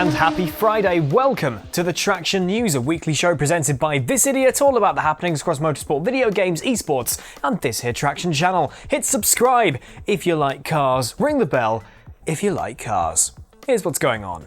and happy Friday. Welcome to the Traxion News, a weekly show presented by this idiot, all about the happenings across motorsport, video games, esports, and this here Traxion channel. Hit subscribe if you like cars, ring the bell if you like cars. Here's what's going on.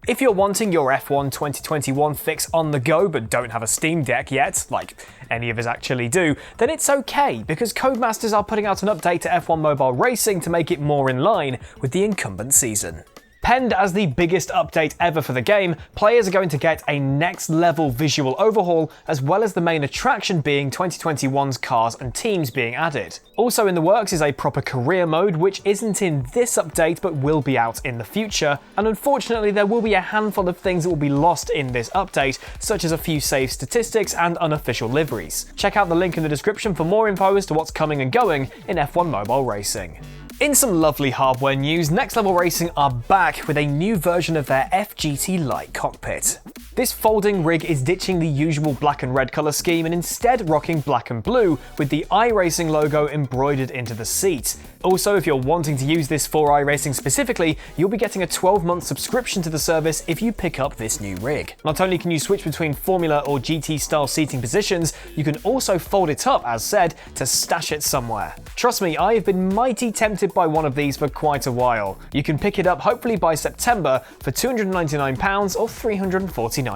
If you're wanting your F1 2021 fix on the go but don't have a Steam Deck yet, like any of us actually do, then it's okay, because Codemasters are putting out an update to F1 Mobile Racing to make it more in line with the incumbent season. Penned as the biggest update ever for the game, players are going to get a next-level visual overhaul, as well as the main attraction being 2021's cars and teams being added. Also in the works is a proper career mode, which isn't in this update but will be out in the future, and unfortunately there will be a handful of things that will be lost in this update, such as a few save statistics and unofficial liveries. Check out the link in the description for more info as to what's coming and going in F1 Mobile Racing. In some lovely hardware news, Next Level Racing are back with a new version of their FGT Lite cockpit. This folding rig is ditching the usual black and red colour scheme and instead rocking black and blue with the iRacing logo embroidered into the seat. Also, if you're wanting to use this for iRacing specifically, you'll be getting a 12-month subscription to the service if you pick up this new rig. Not only can you switch between Formula or GT style seating positions, you can also fold it up, as said, to stash it somewhere. Trust me, I have been mighty tempted by one of these for quite a while. You can pick it up hopefully by September for £299 or $349.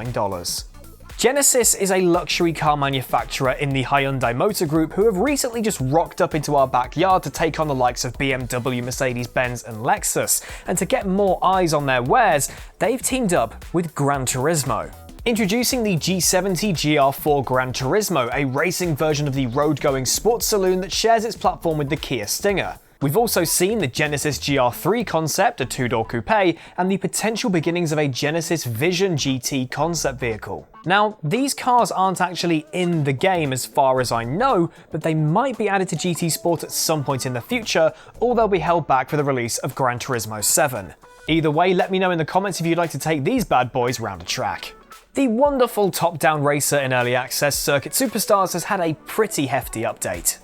Genesis is a luxury car manufacturer in the Hyundai Motor Group who have recently just rocked up into our backyard to take on the likes of BMW, Mercedes-Benz and Lexus. And to get more eyes on their wares, they've teamed up with Gran Turismo. Introducing the G70 GR4 Gran Turismo, a racing version of the road-going sports saloon that shares its platform with the Kia Stinger. We've also seen the Genesis GR3 concept, a two-door coupe, and the potential beginnings of a Genesis Vision GT concept vehicle. Now, these cars aren't actually in the game as far as I know, but they might be added to GT Sport at some point in the future, or they'll be held back for the release of Gran Turismo 7. Either way, let me know in the comments if you'd like to take these bad boys round a track. The wonderful top-down racer in early access, Circuit Superstars, has had a pretty hefty update.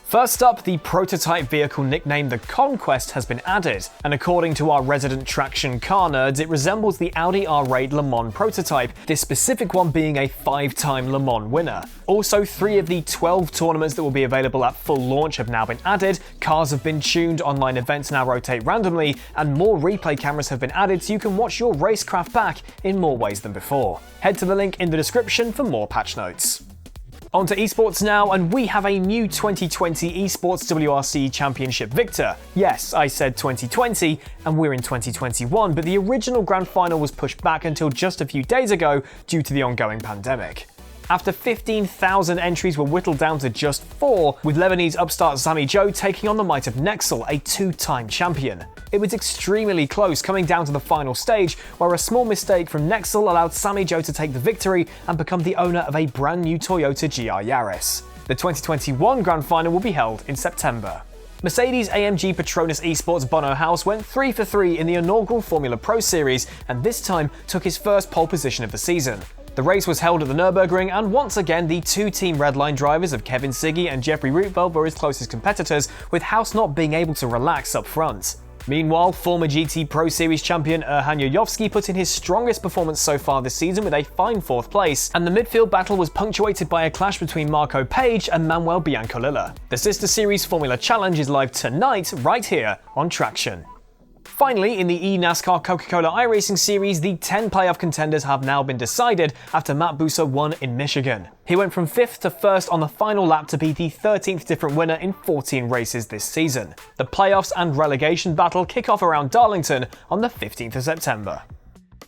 First up, the prototype vehicle nicknamed the Conquest has been added, and according to our resident Traxion car nerds, it resembles the Audi R8 Le Mans prototype, this specific one being a 5-time Le Mans winner. Also, 3 of the 12 tournaments that will be available at full launch have now been added, cars have been tuned, online events now rotate randomly, and more replay cameras have been added so you can watch your racecraft back in more ways than before. Head to the link in the description for more patch notes. On to esports now, and we have a new 2020 Esports WRC Championship victor. Yes, I said 2020, and we're in 2021, but the original grand final was pushed back until just a few days ago due to the ongoing pandemic. After 15,000 entries were whittled down to just 4, with Lebanese upstart Sami Joe taking on the might of Nexel, a 2-time champion. It was extremely close, coming down to the final stage, where a small mistake from Nexel allowed Sami Joe to take the victory and become the owner of a brand new Toyota GR Yaris. The 2021 Grand Final will be held in September. Mercedes-AMG Petronas Esports Bono House went 3 for 3 in the inaugural Formula Pro Series, and this time took his first pole position of the season. The race was held at the Nürburgring, and once again the two Team Redline drivers of Kevin Siggy and Jeffrey Rootveld were his closest competitors, with House not being able to relax up front. Meanwhile, former GT Pro Series champion Erhan Yojovski put in his strongest performance so far this season with a fine 4th place, and the midfield battle was punctuated by a clash between Marco Page and Manuel Biancolilla. The Sister Series Formula Challenge is live tonight, right here on Traxion. Finally, in the eNASCAR Coca-Cola iRacing Series, the 10 playoff contenders have now been decided after Matt Buser won in Michigan. He went from 5th to 1st on the final lap to be the 13th different winner in 14 races this season. The playoffs and relegation battle kick off around Darlington on the 15th of September.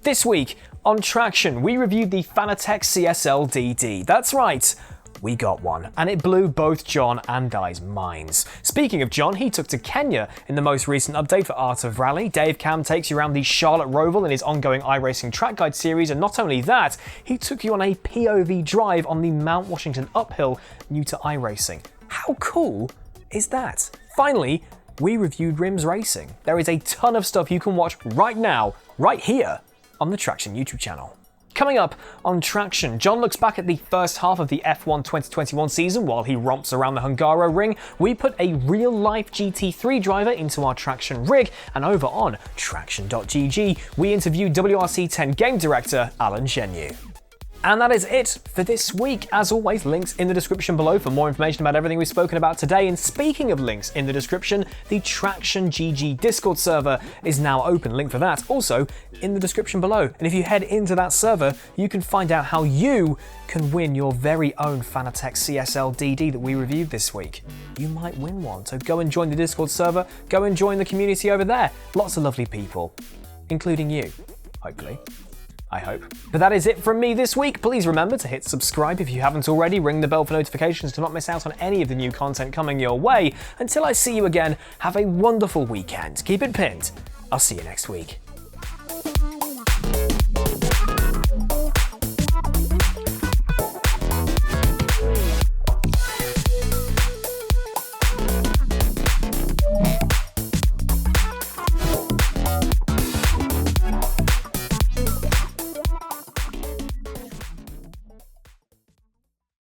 This week, on Traxion, we reviewed the Fanatec CSL DD. That's right, we got one, and it blew both John and I's minds. Speaking of John, he took to Kenya in the most recent update for Art of Rally. Dave Cam takes you around the Charlotte Roval in his ongoing iRacing Track Guide series, and not only that, he took you on a POV drive on the Mount Washington uphill new to iRacing. How cool is that? Finally, we reviewed Rims Racing. There is a ton of stuff you can watch right now, right here, on the Traxion YouTube channel. Coming up on Traxion, John looks back at the first half of the F1 2021 season while he romps around the Hungaroring. We put a real-life GT3 driver into our Traxion rig, and over on TraxionGG, we interview WRC 10 game director Alan Genu. And that is it for this week. As always, links in the description below for more information about everything we've spoken about today. And speaking of links in the description, the TraxionGG Discord server is now open. Link for that also in the description below. And if you head into that server, you can find out how you can win your very own Fanatec CSL DD that we reviewed this week. You might win one, so go and join the Discord server. Go and join the community over there. Lots of lovely people, including you, hopefully. I hope. But that is it from me this week. Please remember to hit subscribe if you haven't already. Ring the bell for notifications to not miss out on any of the new content coming your way. Until I see you again, have a wonderful weekend. Keep it pinned. I'll see you next week.